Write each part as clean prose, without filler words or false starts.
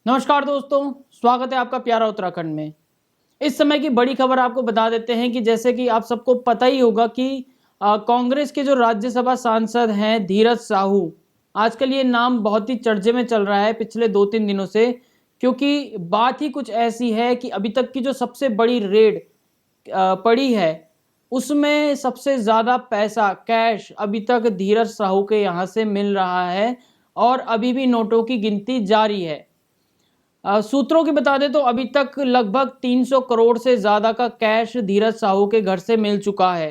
नमस्कार दोस्तों, स्वागत है आपका प्यारा उत्तराखंड में। इस समय की बड़ी खबर आपको बता देते हैं कि जैसे कि आप सबको पता ही होगा कि कांग्रेस के जो राज्यसभा सांसद हैं धीरज साहू, आजकल ये नाम बहुत ही चर्चे में चल रहा है पिछले 2-3 दिनों से, क्योंकि बात ही कुछ ऐसी है कि अभी तक की जो सबसे बड़ी रेड पड़ी है उसमें सबसे ज़्यादा पैसा कैश अभी तक धीरज साहू के यहाँ से मिल रहा है और अभी भी नोटों की गिनती जारी है। सूत्रों की बता दें तो अभी तक लगभग 300 करोड़ से ज़्यादा का कैश धीरज साहू के घर से मिल चुका है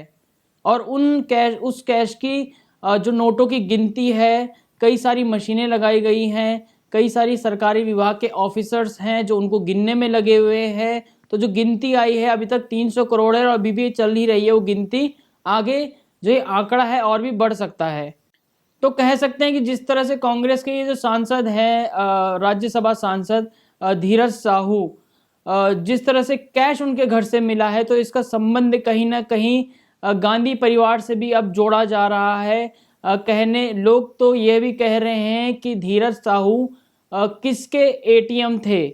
और उस कैश की जो नोटों की गिनती है, कई सारी मशीनें लगाई गई हैं, कई सारी सरकारी विभाग के ऑफिसर्स हैं जो उनको गिनने में लगे हुए हैं। तो जो गिनती आई है अभी तक 300 करोड़ है और अभी भी चल ही रही है वो गिनती। आगे जो ये आंकड़ा है और भी बढ़ सकता है। तो कह सकते हैं कि जिस तरह से कांग्रेस के ये जो सांसद हैं, राज्यसभा सांसद धीरज साहू, जिस तरह से कैश उनके घर से मिला है तो इसका संबंध कहीं ना कहीं गांधी परिवार से भी अब जोड़ा जा रहा है। कहने लोग तो ये भी कह रहे हैं कि धीरज साहू किसके एटीएम थे।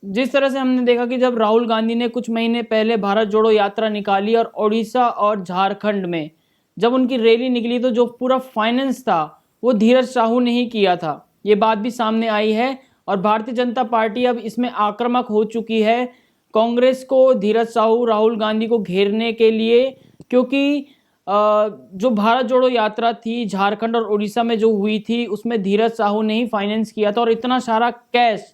जिस तरह से हमने देखा कि जब राहुल गांधी ने कुछ महीने पहले भारत जोड़ो यात्रा निकाली और ओडिशा और झारखंड में जब उनकी रैली निकली तो जो पूरा फाइनेंस था वो धीरज साहू ने ही किया था। ये बात भी सामने आई है और भारतीय जनता पार्टी अब इसमें आक्रामक हो चुकी है कांग्रेस को, धीरज साहू, राहुल गांधी को घेरने के लिए, क्योंकि जो भारत जोड़ो यात्रा थी झारखंड और उड़ीसा में जो हुई थी उसमें धीरज साहू ने ही फाइनेंस किया था और इतना सारा कैश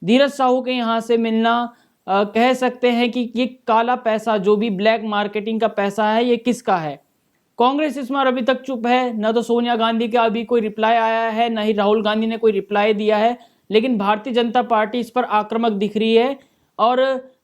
धीरज साहू के यहाँ से मिलना, कह सकते हैं कि ये काला पैसा जो भी ब्लैक मार्केटिंग का पैसा है ये किसका है। कांग्रेस इसमें अभी तक चुप है, न तो सोनिया गांधी का अभी कोई रिप्लाई आया है, न ही राहुल गांधी ने कोई रिप्लाई दिया है, लेकिन भारतीय जनता पार्टी इस पर आक्रामक दिख रही है और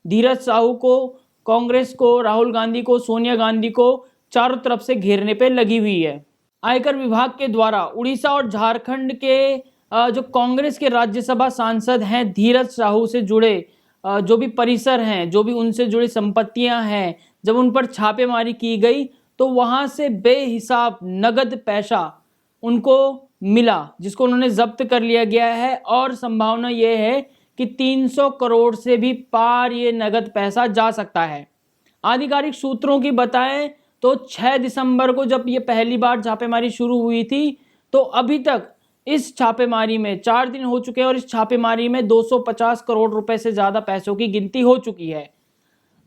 धीरज साहू को, कांग्रेस को, राहुल गांधी को, सोनिया गांधी को चारों तरफ से घेरने पे लगी हुई है। आयकर विभाग के द्वारा उड़ीसा और झारखंड के जो कांग्रेस के राज्यसभा सांसद हैं धीरज साहू से जुड़े जो भी परिसर हैं, जो भी उनसे जुड़ी संपत्तियां हैं, जब उन पर छापेमारी की गई तो वहां से बेहिसाब नगद पैसा उनको मिला जिसको उन्होंने जब्त कर लिया गया है और संभावना यह है कि 300 करोड़ से भी पार ये नगद पैसा जा सकता है। आधिकारिक सूत्रों की बताएं तो 6 दिसंबर को जब ये पहली बार छापेमारी शुरू हुई थी तो अभी तक इस छापेमारी में 4 दिन हो चुके हैं और इस छापेमारी में 250 करोड़ रुपए से ज़्यादा पैसों की गिनती हो चुकी है।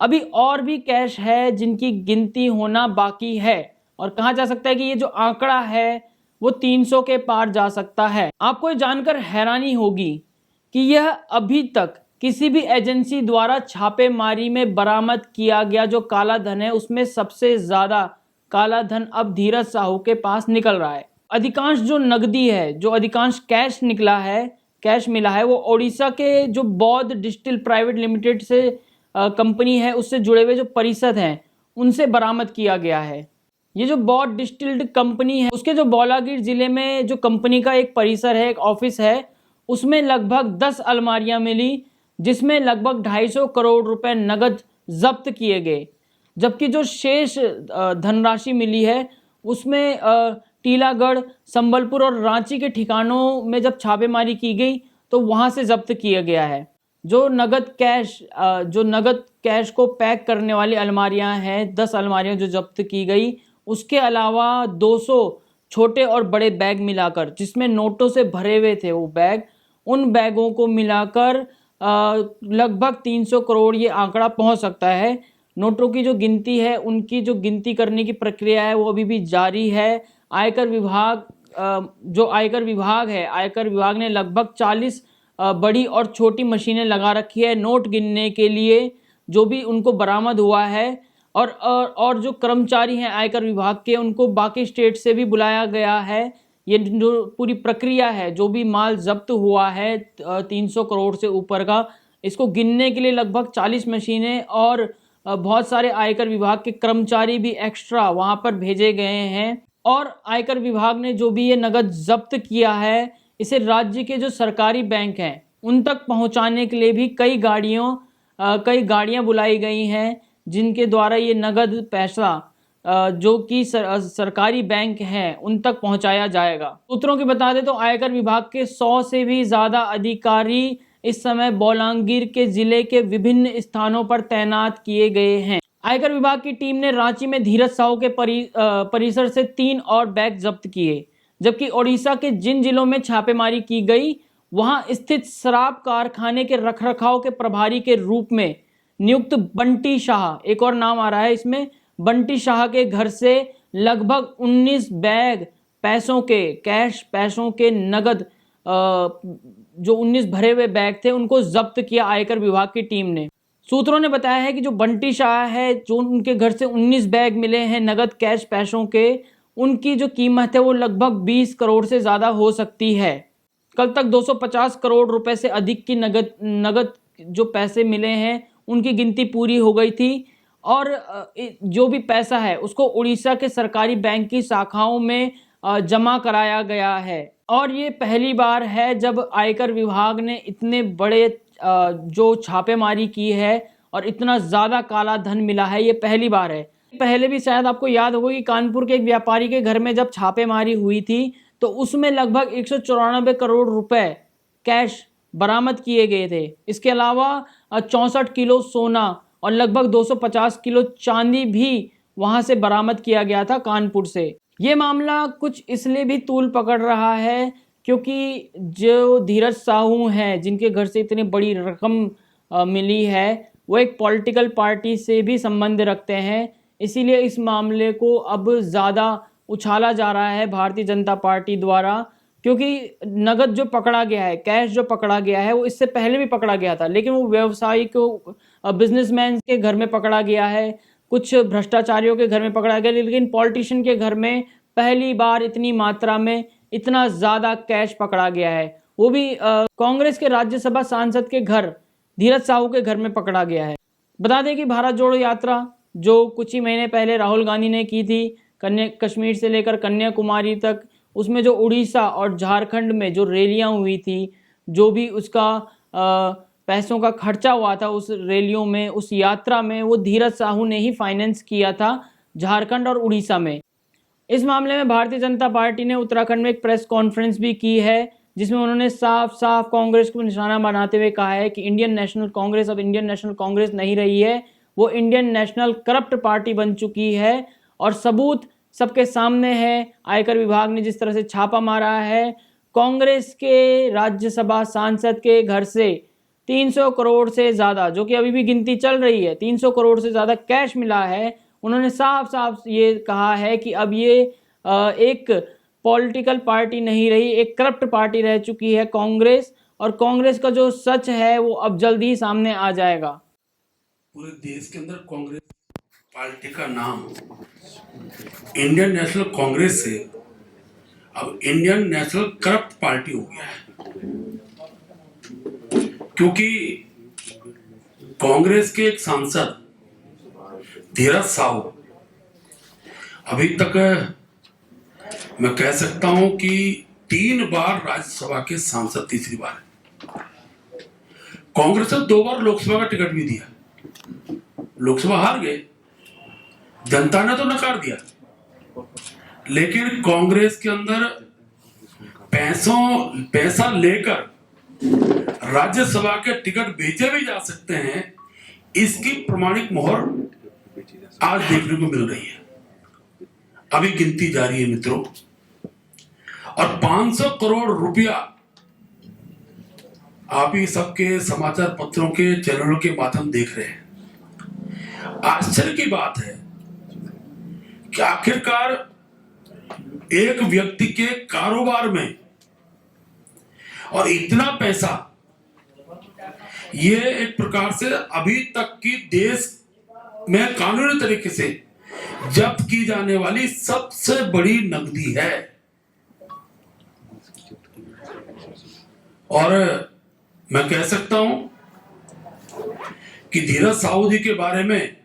अभी और भी कैश है जिनकी गिनती होना बाकी है और कहा जा सकता है कि ये जो आंकड़ा है वो 300 के पार जा सकता है। आपको ये जानकर हैरानी होगी कि यह अभी तक किसी भी एजेंसी द्वारा छापेमारी में बरामद किया गया जो काला धन है उसमें सबसे ज्यादा काला धन अब धीरज साहू के पास निकल रहा है। अधिकांश जो नकदी है, जो अधिकांश कैश मिला है वो ओडिशा के जो बौद्ध डिस्टिल प्राइवेट लिमिटेड से कंपनी है उससे जुड़े हुए जो परिषद हैं उनसे बरामद किया गया है। ये जो बौद्ध डिस्टिल्ड कंपनी है उसके जो बौलागिर जिले में जो कंपनी का एक परिसर है, एक ऑफिस है, उसमें लगभग 10 अलमारियां मिली जिसमें लगभग 250 करोड़ रुपए नगद जब्त किए गए। जबकि जो शेष धनराशि मिली है उसमें टीलागढ़, संबलपुर और रांची के ठिकानों में जब छापेमारी की गई तो वहां से जब्त किया गया है। जो नगद कैश को पैक करने वाली अलमारियां हैं, 10 अलमारियां जो जब्त की गई, उसके अलावा 200 छोटे और बड़े बैग मिलाकर जिसमें नोटों से भरे हुए थे वो बैग, उन बैगों को मिलाकर लगभग 300 करोड़ ये आंकड़ा पहुंच सकता है। नोटों की जो गिनती है उनकी जो गिनती करने की प्रक्रिया है वो अभी भी जारी है। आयकर विभाग ने लगभग 40 बड़ी और छोटी मशीनें लगा रखी है नोट गिनने के लिए जो भी उनको बरामद हुआ है और जो कर्मचारी हैं आयकर विभाग के उनको बाकी स्टेट से भी बुलाया गया है। ये जो पूरी प्रक्रिया है, जो भी माल जब्त हुआ है 300 करोड़ से ऊपर का, इसको गिनने के लिए लगभग 40 मशीनें और बहुत सारे आयकर विभाग के कर्मचारी भी एक्स्ट्रा वहां पर भेजे गए हैं। और आयकर विभाग ने जो भी ये नगद जब्त किया है इसे राज्य के जो सरकारी बैंक हैं उन तक पहुंचाने के लिए भी कई गाड़ियां बुलाई गई हैं जिनके द्वारा ये नगद पैसा जो कि सरकारी बैंक हैं उन तक पहुंचाया जाएगा। सूत्रों की बता दें तो आयकर विभाग के 100 से भी ज़्यादा अधिकारी इस समय बौलांगीर के जिले के विभिन्न स्थानों पर तैनात किए गए हैं। आयकर विभाग की टीम ने रांची में धीरज साहू के परिसर से 3 और बैग जब्त किए, जबकि ओडिशा के जिन जिलों में छापेमारी की गई वहां स्थित शराब कारखाने के रखरखाव के प्रभारी के रूप में नियुक्त बंटी शाह, एक और नाम आ रहा है इसमें, बंटी शाह के घर से लगभग 19 बैग पैसों के, कैश पैसों के नगद, जो 19 भरे हुए बैग थे उनको जब्त किया आयकर विभाग की टीम ने। सूत्रों ने बताया है कि जो बंटी शाह है, जो उनके घर से 19 बैग मिले हैं नगद कैश पैसों के, उनकी जो कीमत है वो लगभग 20 करोड़ से ज़्यादा हो सकती है। कल तक 250 करोड़ रुपए से अधिक की नगद जो पैसे मिले हैं उनकी गिनती पूरी हो गई थी और जो भी पैसा है उसको उड़ीसा के सरकारी बैंक की शाखाओं में जमा कराया गया है। और ये पहली बार है जब आयकर विभाग ने इतने बड़े जो छापेमारी की है और इतना ज़्यादा काला धन मिला है, ये पहली बार है। पहले भी शायद आपको याद होगा कि कानपुर के एक व्यापारी के घर में जब छापेमारी हुई थी तो उसमें लगभग 194 करोड़ रुपए कैश बरामद किए गए थे। इसके अलावा 64 किलो सोना और लगभग 250 किलो चांदी भी वहां से बरामद किया गया था कानपुर से। ये मामला कुछ इसलिए भी तूल पकड़ रहा है क्योंकि जो धीरज साहू हैं, जिनके घर से इतनी बड़ी रकम मिली है, वो एक पॉलिटिकल पार्टी से भी संबंध रखते हैं। इसीलिए इस मामले को अब ज़्यादा उछाला जा रहा है भारतीय जनता पार्टी द्वारा, क्योंकि नगद जो पकड़ा गया है, कैश जो पकड़ा गया है, वो इससे पहले भी पकड़ा गया था, लेकिन वो व्यवसायिक बिजनेसमैन के घर में पकड़ा गया है, कुछ भ्रष्टाचारियों के घर में पकड़ा गया, लेकिन पॉलिटिशियन के घर में पहली बार इतनी मात्रा में इतना ज़्यादा कैश पकड़ा गया है, वो भी कांग्रेस के राज्यसभा सांसद के घर, धीरज साहू के घर में पकड़ा गया है। बता दें कि भारत जोड़ो यात्रा जो कुछ ही महीने पहले राहुल गांधी ने की थी, कश्मीर से लेकर कन्याकुमारी तक, उसमें जो उड़ीसा और झारखंड में जो रैलियां हुई थी, जो भी उसका पैसों का खर्चा हुआ था उस रैलियों में, उस यात्रा में, वो धीरज साहू ने ही फाइनेंस किया था झारखंड और उड़ीसा में। इस मामले में भारतीय जनता पार्टी ने उत्तराखंड में एक प्रेस कॉन्फ्रेंस भी की है, जिसमें उन्होंने साफ साफ कांग्रेस को निशाना बनाते हुए कहा है कि इंडियन नेशनल कांग्रेस अब इंडियन नेशनल कांग्रेस नहीं रही है, वो इंडियन नेशनल करप्ट पार्टी बन चुकी है और सबूत सबके सामने है। आयकर विभाग ने जिस तरह से छापा मारा है, कांग्रेस के राज्यसभा सांसद के घर से 300 करोड़ से ज़्यादा, जो कि अभी भी गिनती चल रही है, 300 करोड़ से ज़्यादा कैश मिला है। उन्होंने साफ साफ ये कहा है कि अब ये एक पॉलिटिकल पार्टी नहीं रही, एक करप्ट पार्टी रह चुकी है कांग्रेस, और कांग्रेस का जो सच है वो अब जल्दी ही सामने आ जाएगा। पूरे देश के अंदर कांग्रेस पार्टी का नाम इंडियन नेशनल कांग्रेस से अब इंडियन नेशनल करप्ट पार्टी हो गया है, क्योंकि कांग्रेस के एक सांसद धीरज साहू अभी तक मैं कह सकता हूं कि 3 बार राज्यसभा के सांसद, तीसरी बार कांग्रेस ने 2 बार लोकसभा का टिकट भी दिया, लोकसभा हार गए, जनता ने तो नकार दिया, लेकिन कांग्रेस के अंदर पैसा लेकर राज्यसभा के टिकट बेचे भी जा सकते हैं, इसकी प्रमाणिक मोहर आज देखने को मिल रही है। अभी गिनती जारी है मित्रों, और 500 करोड़ रुपया आप ही सबके समाचार पत्रों के चैनलों के माध्यम देख रहे हैं। आश्चर्य की बात है कि आखिरकार एक व्यक्ति के कारोबार में और इतना पैसा, ये एक प्रकार से अभी तक की देश में कानूनी तरीके से जब्त की जाने वाली सबसे बड़ी नकदी है। और मैं कह सकता हूं कि धीरज साहू जी के बारे में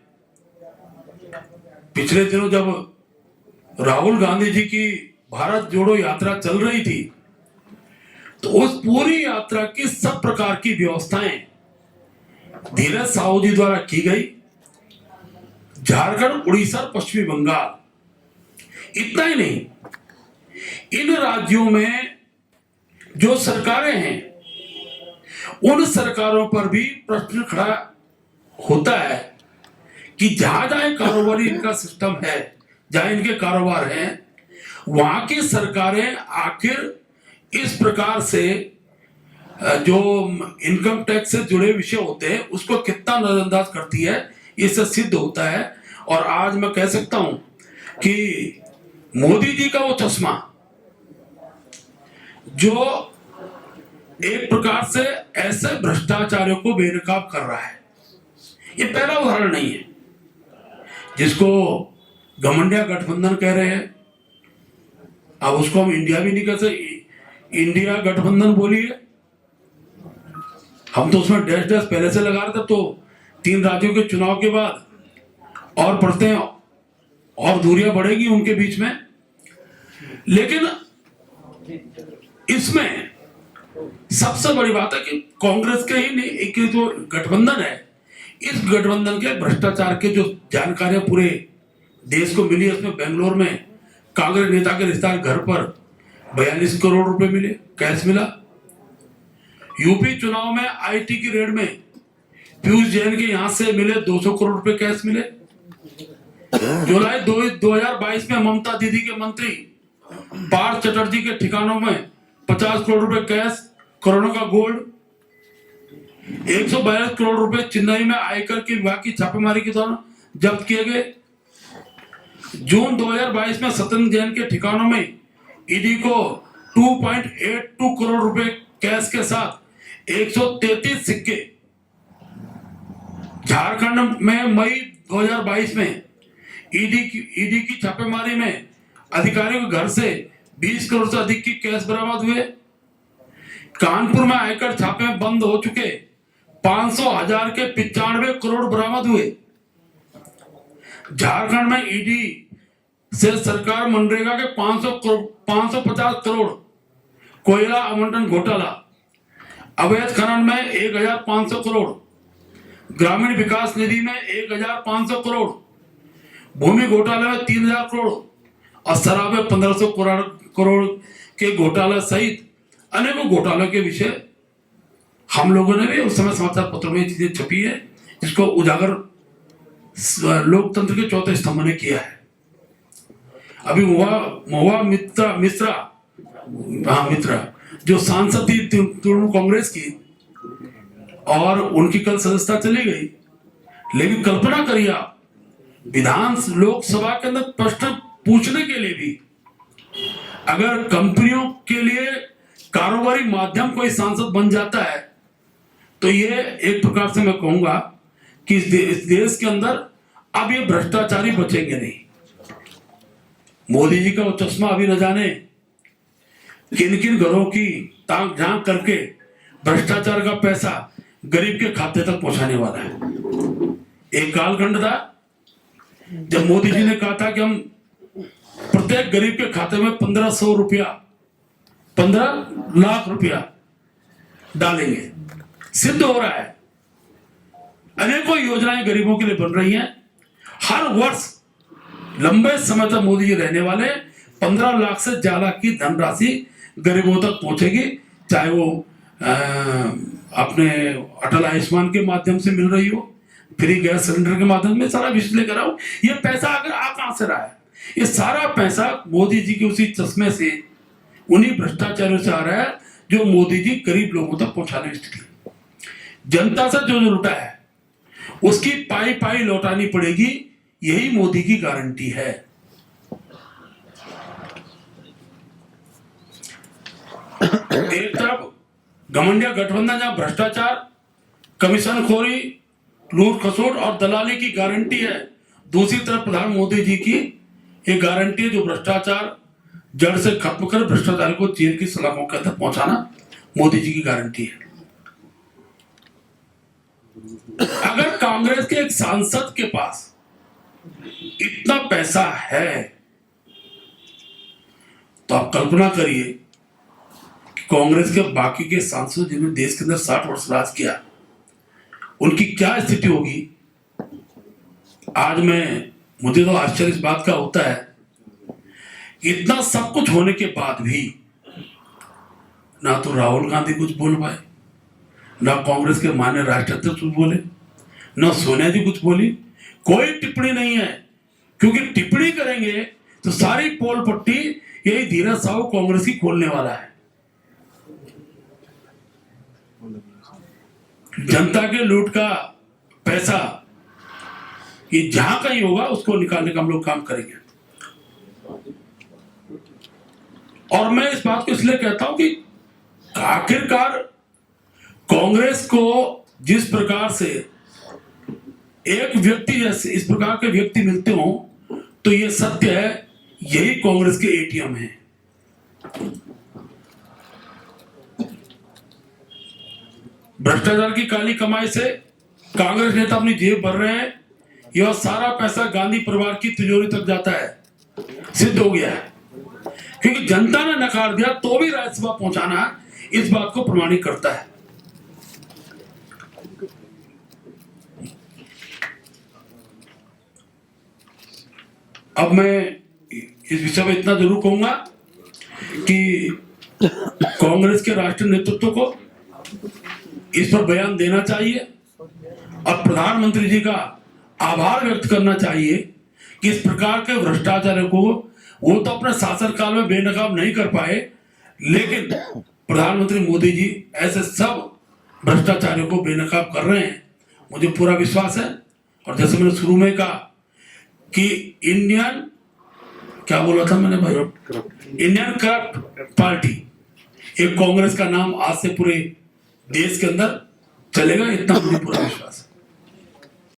पिछले दिनों जब राहुल गांधी जी की भारत जोड़ो यात्रा चल रही थी, तो उस पूरी यात्रा की सब प्रकार की व्यवस्थाएं धीरज साहू जी द्वारा की गई। झारखंड, उड़ीसा, पश्चिमी बंगाल, इतना ही नहीं, इन राज्यों में जो सरकारें हैं उन सरकारों पर भी प्रश्न खड़ा होता है कि जहां जहां कारोबारी इनका सिस्टम है, जहां इनके कारोबार हैं, वहां की सरकारें आखिर इस प्रकार से जो इनकम टैक्स से जुड़े विषय होते हैं उसको कितना नजरअंदाज करती है, इससे सिद्ध होता है। और आज मैं कह सकता हूं कि मोदी जी का वो चश्मा जो एक प्रकार से ऐसे भ्रष्टाचारियों को बेनकाब कर रहा है, ये पहला उदाहरण नहीं है। जिसको घमंडिया गठबंधन कह रहे हैं, अब उसको हम इंडिया भी नहीं कह सकते, इंडिया गठबंधन बोलिए। हम तो उसमें डैश डैश पहले से लगा रहे थे, तो 3 राज्यों के चुनाव के बाद और पढ़ते हैं और दूरियां बढ़ेगी उनके बीच में। लेकिन इसमें सबसे बड़ी बात है कि कांग्रेस के ही नहीं, एक जो गठबंधन है, इस गठबंधन के भ्रष्टाचार के जो जानकारियां पूरे देश को मिली है, उसमें बेंगलोर में कांग्रेस नेता के रिश्तेदार घर पर 42 करोड़ रुपए मिले, कैश मिला। यूपी चुनाव में आईटी की रेड में पीयूष जैन के यहां से मिले 200 करोड़ रुपए कैश मिले। जुलाई 2022 में ममता दीदी के मंत्री पार्थ चटर्जी के ठिकानों में 50 करोड़ रुपए कैश, करोड़ों का गोल्ड। 142 करोड़ रुपए चेन्नई में आयकर के विभाग की छापेमारी के दौरान जब्त किए गए। जून 2022 में सत्येंद्र जैन के ठिकानों में ईडी को 2.82 करोड़ रुपए कैश के साथ 133 सिक्के। झारखंड में मई 2022 में ईडी की छापेमारी में अधिकारियों के घर से 20 करोड़ से अधिक की कैश बरामद हुए। कानपुर में आयकर छापे बंद हो चुके 500,000 के 95 करोड़ बरामद हुए। झारखंड में ईडी से सरकार मनरेगा के 550 करोड़ कोयला आवंटन घोटाला, अवैध खनन में 1,500 करोड़, ग्रामीण विकास निधि में 1,500 करोड़, भूमि घोटाले में 3,000 करोड़ और शराब में 1,500 करोड़ के घोटाला सहित अनेकों घोटालों के विषय हम लोगों ने भी उस समय समाचार पत्रों में चीजें छपी है, जिसको उजागर लोकतंत्र के चौथे स्तंभ ने किया है। अभी महुआ मित्रा जो सांसद थी तृणमूल कांग्रेस की, और उनकी कल सदस्यता चली गई। लेकिन कल्पना करिए आप, लोकसभा के अंदर प्रश्न पूछने के लिए भी अगर कंपनियों के लिए कारोबारी माध्यम कोई सांसद बन जाता है, तो ये एक प्रकार से मैं कहूंगा कि इस देश के अंदर अब ये भ्रष्टाचारी बचेंगे नहीं। मोदी जी का वो चश्मा अभी न जाने किन किन घरों की ताक झांक करके भ्रष्टाचार का पैसा गरीब के खाते तक पहुंचाने वाला है। एक कालखंड था जब मोदी जी ने कहा था कि हम प्रत्येक गरीब के खाते में 1,500 रुपया, 15 लाख रुपया डालेंगे। सिद्ध हो रहा है, अनेकों योजनाएं गरीबों के लिए बन रही हैं। हर वर्ष लंबे समय तक मोदी जी रहने वाले 15 लाख से ज्यादा की धनराशि गरीबों तक पहुंचेगी, चाहे वो अपने अटल आयुष्मान के माध्यम से मिल रही हो, फ्री गैस सिलेंडर के माध्यम में, सारा विषय लेकर आओ। ये पैसा अगर आ कहां से रहा है? ये सारा पैसा मोदी जी के उसी चश्मे से, उन्हीं भ्रष्टाचारियों से आ रहा है जो मोदी जी गरीब लोगों तक पहुंचाने की स्थिति। जनता से जो लुटा है उसकी पाई पाई लौटानी पड़ेगी, यही मोदी की गारंटी है। एक तरफ घमंडिया गठबंधन जहां भ्रष्टाचार, कमीशनखोरी, लूट खसोट और दलाली की गारंटी है, दूसरी तरफ प्रधानमंत्री मोदी जी की एक गारंटी है जो भ्रष्टाचार जड़ से खत्म कर भ्रष्टाचार को जेल की सलाखों के अंदर पहुंचाना मोदी जी की गारंटी है। अगर कांग्रेस के एक सांसद के पास इतना पैसा है, तो आप कल्पना करिए कि कांग्रेस के बाकी के सांसद जिन्होंने देश के अंदर 60 वर्ष राज किया, उनकी क्या स्थिति होगी। आज मुझे तो आश्चर्य इस बात का होता है कि इतना सब कुछ होने के बाद भी ना तो राहुल गांधी कुछ बोल पाए, ना कांग्रेस के माननीय राष्ट्राध्यक्ष कुछ बोले, ना सोनिया जी कुछ बोली, कोई टिप्पणी नहीं है। क्योंकि टिप्पणी करेंगे तो सारी पोल पट्टी यही धीरज साहू कांग्रेस की खोलने वाला है। जनता के लूट का पैसा ये जहां कहीं होगा उसको निकालने का हम लोग काम करेंगे। और मैं इस बात को इसलिए कहता हूं कि आखिरकार कांग्रेस को जिस प्रकार से एक व्यक्ति जैसे इस प्रकार के व्यक्ति मिलते हो तो ये सत्य है, यही कांग्रेस के एटीएम है। भ्रष्टाचार की काली कमाई से कांग्रेस नेता अपनी जेब भर रहे हैं, यह सारा पैसा गांधी परिवार की तिजोरी तक जाता है, सिद्ध हो गया है। क्योंकि जनता ने नकार दिया तो भी राज्यसभा पहुंचाना इस बात को प्रमाणित करता है। अब मैं इस विषय में इतना जरूर कहूंगा कि कांग्रेस के राष्ट्रीय नेतृत्व को इस पर बयान देना चाहिए और प्रधानमंत्री जी का आभार व्यक्त करना चाहिए कि इस प्रकार के भ्रष्टाचार को वो तो अपने शासनकाल में बेनकाब नहीं कर पाए, लेकिन प्रधानमंत्री मोदी जी ऐसे सब भ्रष्टाचारियों को बेनकाब कर रहे हैं। मुझे पूरा विश्वास है। और जैसे मैंने शुरू में कहा कि इंडियन क्या बोला था मैंने भाई, इंडियन करप्ट पार्टी, एक कांग्रेस का नाम आज से पूरे देश के अंदर चलेगा, इतना मुझे पूरा विश्वास है।